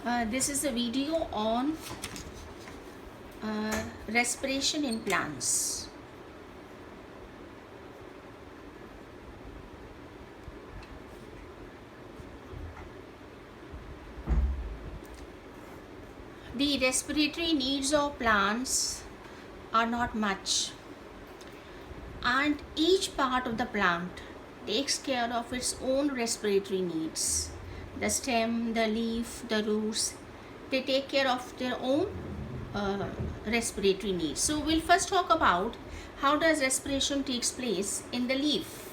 This is a video on respiration in plants. The respiratory needs of plants are not much, and each part of the plant takes care of its own respiratory needs. The stem, the leaf, the roots, they take care of their own respiratory needs. So we'll first talk about how does respiration takes place in the leaf.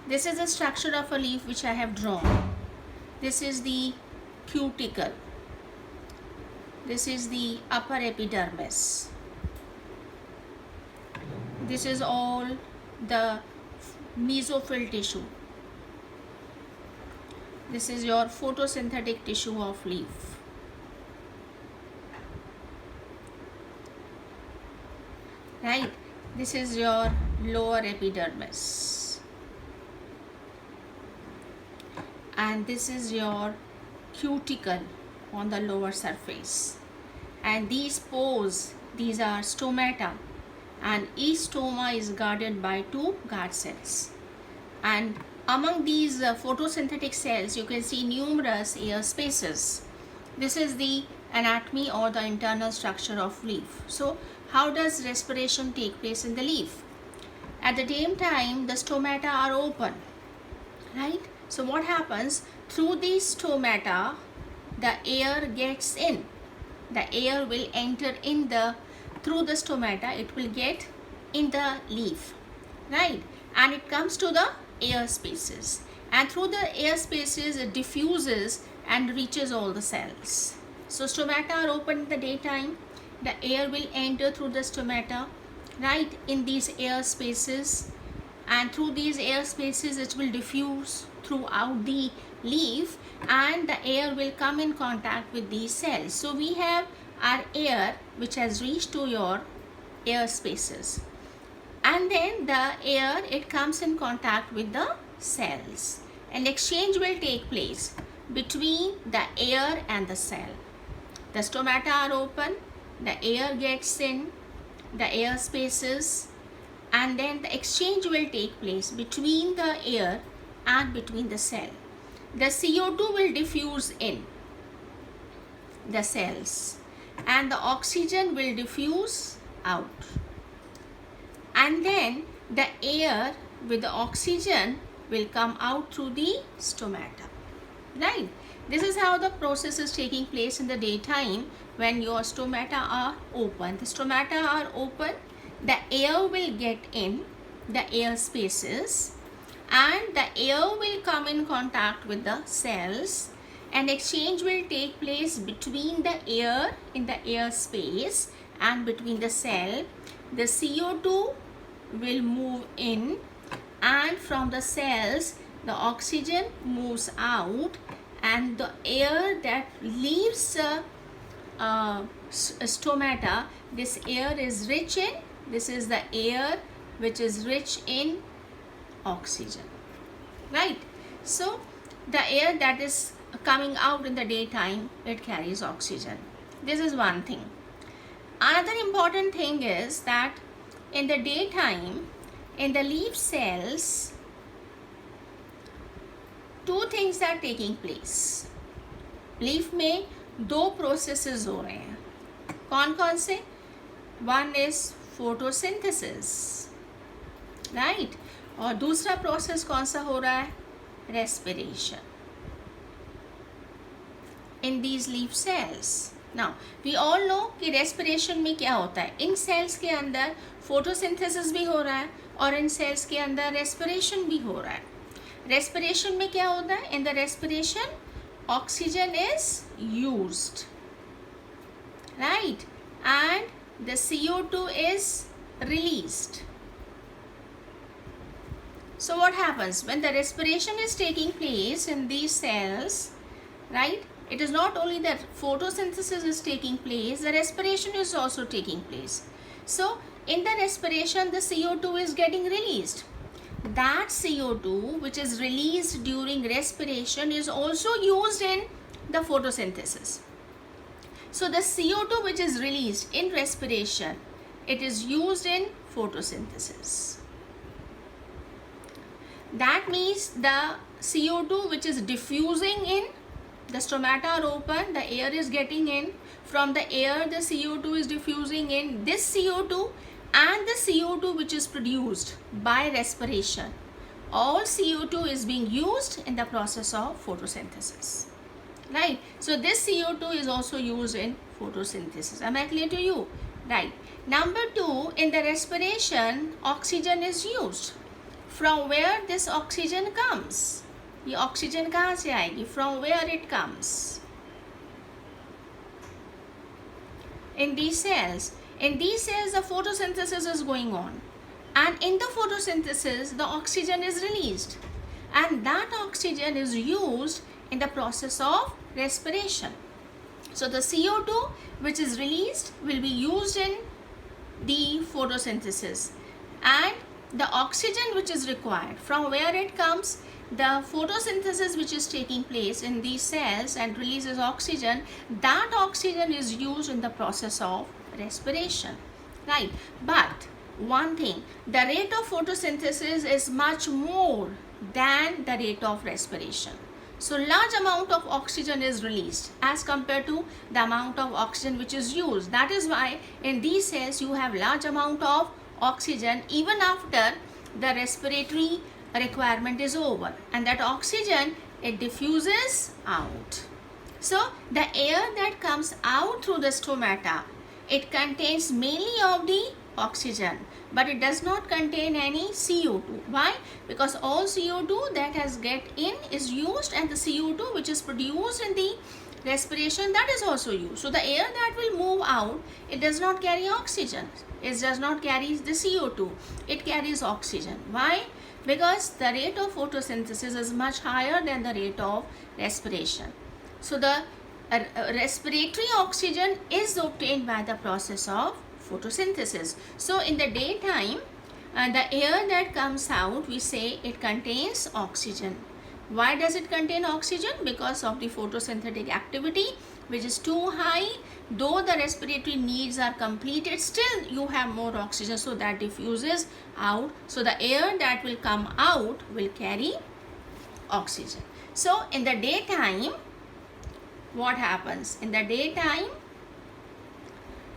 This is the structure of a leaf which I have drawn. This is the cuticle. This is the upper epidermis. This is all the mesophyll tissue. This is your photosynthetic tissue of leaf. Right? This is your lower epidermis. And this is your cuticle on the lower surface. And these pores, these are stomata. And each stoma is guarded by two guard cells. And among these photosynthetic cells, you can see numerous air spaces. This is the anatomy or the internal structure of leaf. So, how does respiration take place in the leaf? At the same time, the stomata are open, right? So, what happens? Through these stomata, the air gets in. The air will enter in through the stomata, it will get in the leaf, right? And it comes to the air spaces, and through the air spaces it diffuses and reaches all the cells. So stomata are open in the daytime, the air will enter through the stomata, right, in these air spaces, and through these air spaces it will diffuse throughout the leaf, and the air will come in contact with these cells. So we have our air which has reached to your air spaces, and then the air, it comes in contact with the cells, and exchange will take place between the air and the cell. The stomata are open, the air gets in the air spaces, and then the exchange will take place between the air and between the cell. The CO2 will diffuse in the cells, and the oxygen will diffuse out. And then the air with the oxygen will come out through the stomata, right? This is how the process is taking place in the daytime when your stomata are open. The stomata are open, the air will get in the air spaces, and the air will come in contact with the cells, and exchange will take place between the air in the air space and between the cell. The CO2 will move in, and from the cells the oxygen moves out, and the air that leaves stomata, this air is rich in, this is the air which is rich in oxygen, right? So the air that is coming out in the daytime, it carries oxygen. This is one thing. Another important thing is that in the daytime, in the leaf cells, two things are taking place. Leaf में दो processes हो रहे हैं. कौन कौन से? One is photosynthesis, right, और दूसरा प्रोसेस कौन सा हो रहा है? Respiration in these leaf cells. Now we all know कि रेस्पिरेशन में क्या होता है. इन सेल्स के अंदर फोटोसिंथेसिस भी हो रहा है और इन सेल्स के अंदर रेस्पिरेशन भी हो रहा है. रेस्पिरेशन में क्या होता है? In the respiration oxygen is used, right, and the CO2 is released. So what happens when the respiration is taking place in these cells, right? It is not only that photosynthesis is taking place, the respiration is also taking place. So in the respiration, the CO2 is getting released. that CO2 which is released during respiration is also used in the photosynthesis. So the CO2 which is released in respiration, it is used in photosynthesis. That means the CO2 which is diffusing in, the stomata are open, the air is getting in, from the air the CO2 is diffusing in, this CO2 and the CO2 which is produced by respiration, all CO2 is being used in the process of photosynthesis, right? So this CO2 is also used in photosynthesis. Am I clear to you? Right. Number 2, in the respiration, oxygen is used. From where this oxygen comes? ये oxygen कहाँ से आएगी? From where it comes? In these cells. In these cells, the photosynthesis is going on, and in the photosynthesis, the oxygen is released, and that oxygen is used in the process of respiration. So the CO2 which is released will be used in the photosynthesis, and the oxygen which is required, from where it comes, the photosynthesis which is taking place in these cells and releases oxygen, that oxygen is used in the process of respiration, right? But one thing, the rate of photosynthesis is much more than the rate of respiration. So large amount of oxygen is released as compared to the amount of oxygen which is used. That is why in these cells you have large amount of oxygen even after the respiratory requirement is over, and that oxygen, it diffuses out. So the air that comes out through the stomata, it contains mainly of the oxygen, but it does not contain any CO2. Why? Because all CO2 that has get in is used, and the CO2 which is produced in the respiration, that is also used. So the air that will move out, it does not carry oxygen, it does not carry the CO2, it carries oxygen. Why? Because the rate of photosynthesis is much higher than the rate of respiration. So the respiratory oxygen is obtained by the process of photosynthesis. So in the daytime, the air that comes out, we say it contains oxygen. Why does it contain oxygen? Because of the photosynthetic activity which is too high. Though the respiratory needs are completed, still you have more oxygen, so that diffuses out. So the air that will come out will carry oxygen. So in the daytime, what happens? In the daytime,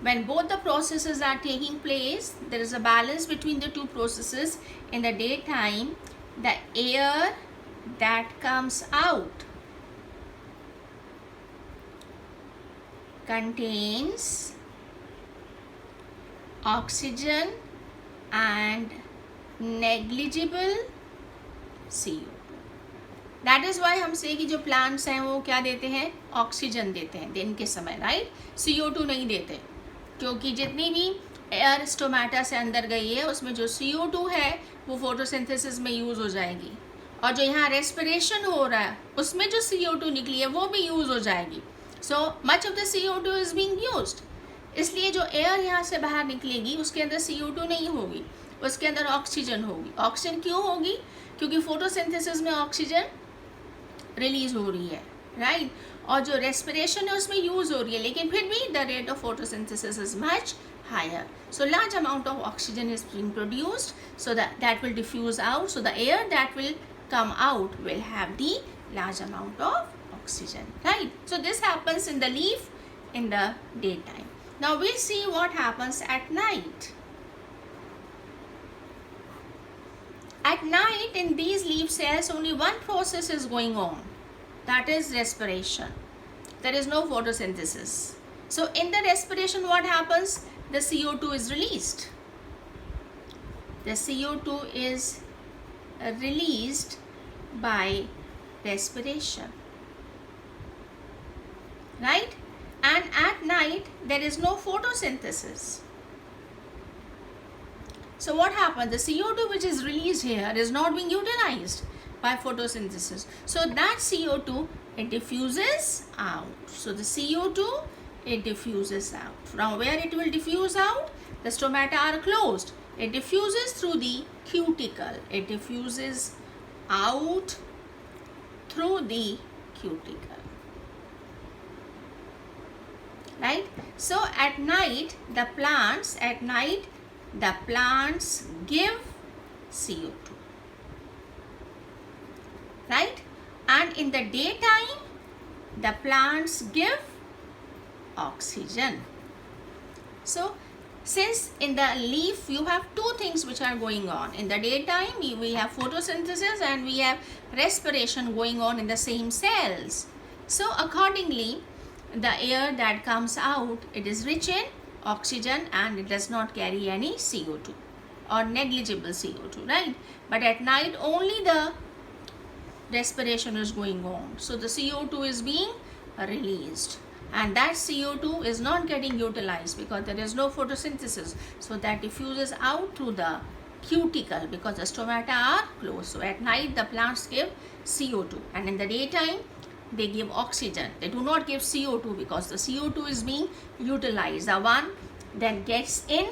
when both the processes are taking place, there is a balance between the two processes. In the daytime, the air that comes out contains oxygen and negligible CO2. That is why हम से कि जो plants हैं वो क्या देते हैं? Oxygen देते हैं दिन के समय, राइट? CO2 नहीं देते, क्योंकि जितनी भी एयर स्टोमेटा से अंदर गई है उसमें जो CO2 है वो फोटोसिंथेसिस में यूज़ हो जाएगी, और जो यहाँ रेस्पिरेशन हो रहा है उसमें जो CO2 निकली है वो भी यूज़ हो जाएगी. So much of the CO2 is being used. इसलिए जो एयर यहाँ से बाहर निकलेगी उसके अंदर CO2 नहीं होगी, उसके अंदर ऑक्सीजन होगी. ऑक्सीजन क्यों होगी? क्योंकि फोटोसिंथेसिस में ऑक्सीजन रिलीज हो रही है, राइट? और जो रेस्पिरेशन है उसमें यूज़ हो रही है, लेकिन फिर भी the rate of photosynthesis is much higher. So large amount of oxygen is being produced, so that will diffuse out. So the air that will come out will have the large amount of oxygen, right? So this happens in the leaf in the daytime. Now we'll see what happens at night. At night, in these leaf cells, only one process is going on, that is respiration. There is no photosynthesis. So in the respiration, what happens? The CO2 is released. The CO2 is released by respiration, right? And at night, there is no photosynthesis. So what happens? The CO2 which is released here is not being utilized by photosynthesis. So that CO2, it diffuses out. So the CO2, it diffuses out. From where it will diffuse out? The stomata are closed. It diffuses through the cuticle. It diffuses out through the cuticle. Right? So at night the plants give CO2. Right? And in the daytime the plants give oxygen. So since in the leaf you have two things which are going on. In the daytime we have photosynthesis and we have respiration going on in the same cells. So accordingly the air that comes out, it is rich in oxygen and it does not carry any CO2 or negligible CO2, right? But at night only the respiration is going on. So the CO2 is being released. And that CO2 is not getting utilized because there is no photosynthesis. So that diffuses out through the cuticle because the stomata are closed. So at night the plants give CO2 and in the daytime they give oxygen. They do not give CO2 because the CO2 is being utilized. The one that gets in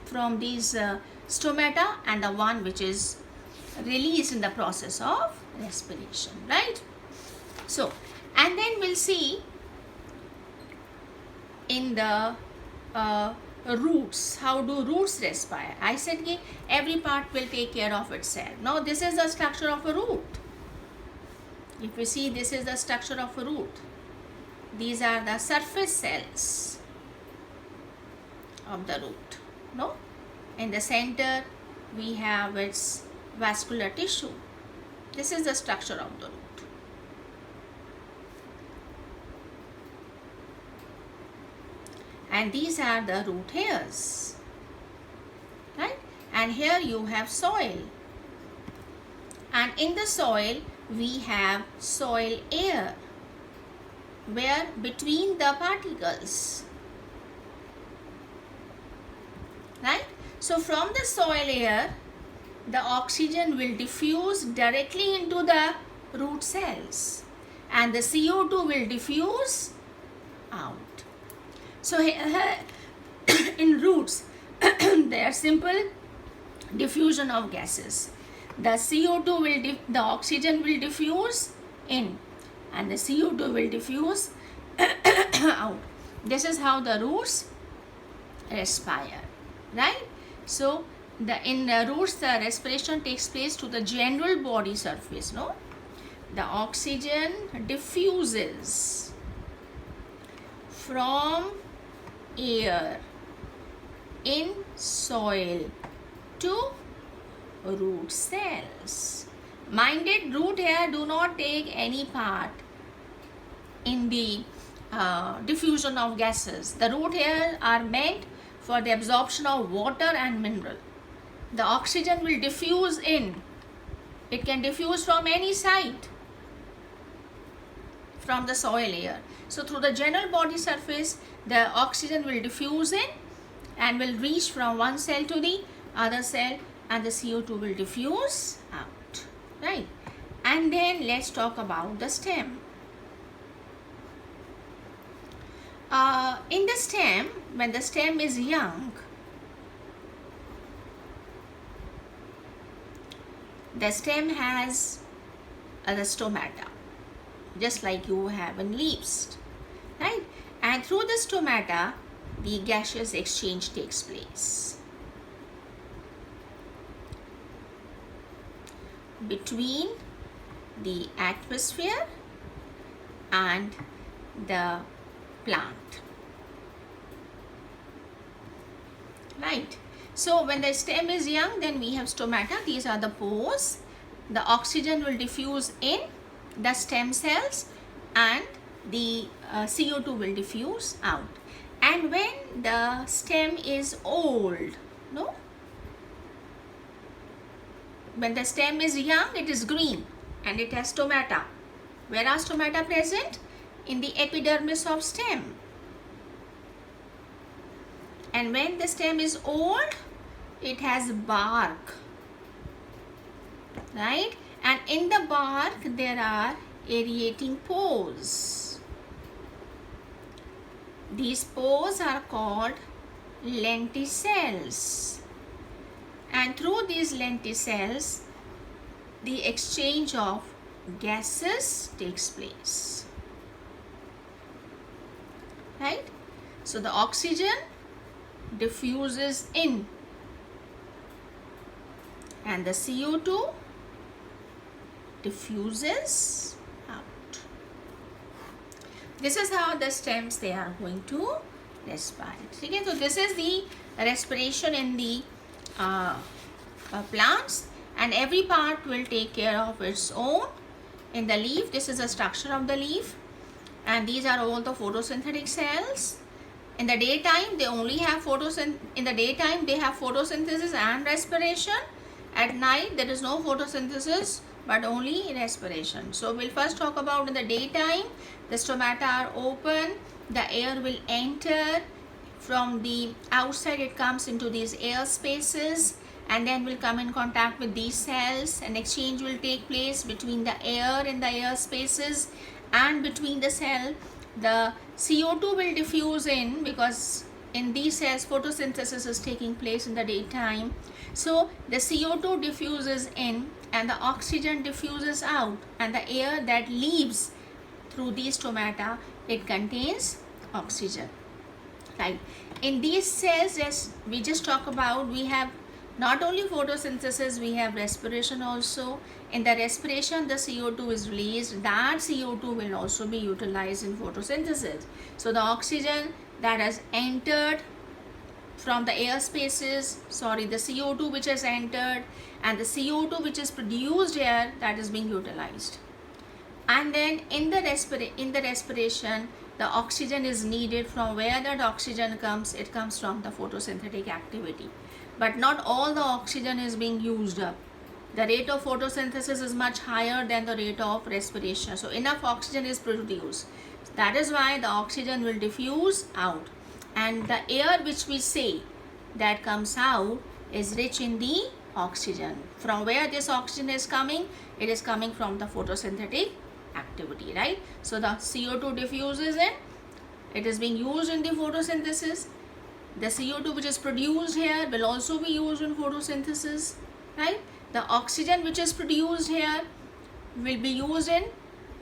from these stomata and the one which is released in the process of respiration, right? So, and then we'll see in the roots, how do roots respire? I said every part will take care of itself. Now this is the structure of a root. If we see, this is the structure of a root. These are the surface cells of the root. No? In the center we have its vascular tissue. This is the structure of the root. And these are the root hairs, right? And here you have soil, and in the soil we have soil air, where between the particles, right? So from the soil air the oxygen will diffuse directly into the root cells and the CO2 will diffuse out. So in roots there are simple diffusion of gases. The CO2 will the oxygen will diffuse in and the CO2 will diffuse out. This is how the roots respire, right? So in the roots the respiration takes place to the general body surface, no? The oxygen diffuses from air in soil to root cells. Mind it, root hair do not take any part in the diffusion of gases. The root hair are meant for the absorption of water and mineral. The oxygen will diffuse in. It can diffuse from any side from the soil air. So through the general body surface the oxygen will diffuse in and will reach from one cell to the other cell and the CO2 will diffuse out, right? And then let's talk about the stem. In the stem, when the stem is young, the stem has the stomata, just like you have in leaves, right? And through the stomata the gaseous exchange takes place between the atmosphere and the plant, right? So when the stem is young, then we have stomata. These are the pores. The oxygen will diffuse in the stem cells and the CO2 will diffuse out. And when the stem is old, no? When the stem is young, it is green and it has stomata. Where are stomata present? In the epidermis of stem. And when the stem is old, it has bark, right? And in the bark there are aerating pores. These pores are called lenticels. and through these lenticels the exchange of gases takes place, right? So the oxygen diffuses in and the CO2 diffuses out. This is how the stems they are going to respire. Okay, so this is the respiration in the plants, and every part will take care of its own. In the leaf, this is the structure of the leaf, and these are all the photosynthetic cells. In the daytime they only have photosynthesis and respiration. At night there is no photosynthesis but only respiration. So we'll first talk about in the daytime. The stomata are open, the air will enter from the outside, it comes into these air spaces and then will come in contact with these cells, and exchange will take place between the air in the air spaces, and between the cell the CO2 will diffuse in, because in these cells photosynthesis is taking place in the daytime. So the CO2 diffuses in and the oxygen diffuses out, and the air that leaves through these stomata, it contains oxygen, right? In these cells, as we just talked about, we have not only photosynthesis, we have respiration also. In the respiration the CO2 is released, that CO2 will also be utilized in photosynthesis. So the oxygen that has entered from the air spaces, the CO2 which has entered and the CO2 which is produced here, that is being utilized. And then in the respiration the oxygen is needed. From where that oxygen comes, it comes from the photosynthetic activity. But not all the oxygen is being used up. The rate of photosynthesis is much higher than the rate of respiration. So enough oxygen is produced. That is why the oxygen will diffuse out. And the air which we say that comes out is rich in the oxygen. From where this oxygen is coming? It is coming from the photosynthetic activity, right? So the CO2 diffuses in, it is being used in the photosynthesis. The CO2 which is produced here will also be used in photosynthesis, right? The oxygen which is produced here will be used in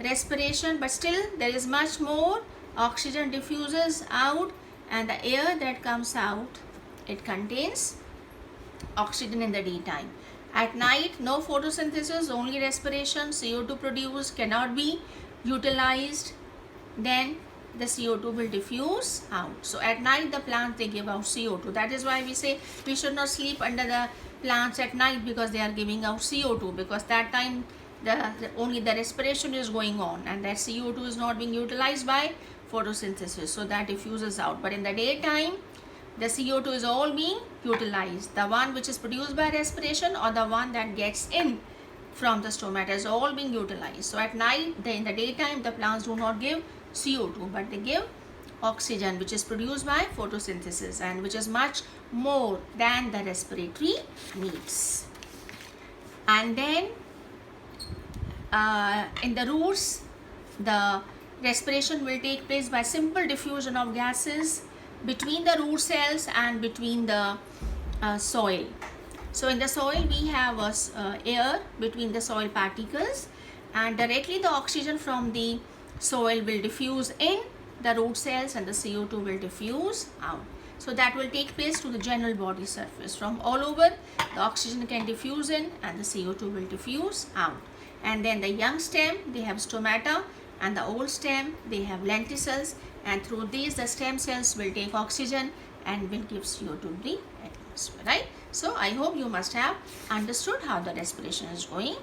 respiration, but still there is much more. Oxygen diffuses out and the air that comes out, it contains oxygen in the daytime. At night, no photosynthesis, only respiration. CO2 produced cannot be utilized. Then the CO2 will diffuse out. So at night the plants, they give out CO2. That is why we say we should not sleep under the plants at night, because they are giving out CO2, because that time only the respiration is going on and that CO2 is not being utilized by photosynthesis, so that diffuses out. But in the daytime the CO2 is all being utilized. The one which is produced by respiration or the one that gets in from the stomata is all being utilized. So at night, in the daytime, the plants do not give CO2, but they give oxygen, which is produced by photosynthesis and which is much more than the respiratory needs. And then in the roots, the respiration will take place by simple diffusion of gases between the root cells and between the soil. So in the soil we have air between the soil particles, and directly the oxygen from the soil will diffuse in the root cells and the CO2 will diffuse out. So that will take place to the general body surface. From all over the oxygen can diffuse in and the CO2 will diffuse out. And then the young stem, they have stomata, and the old stem, they have lenticels, and through these the stem cells will take oxygen and will give CO2 to the atmosphere, right? So I hope you must have understood how the respiration is going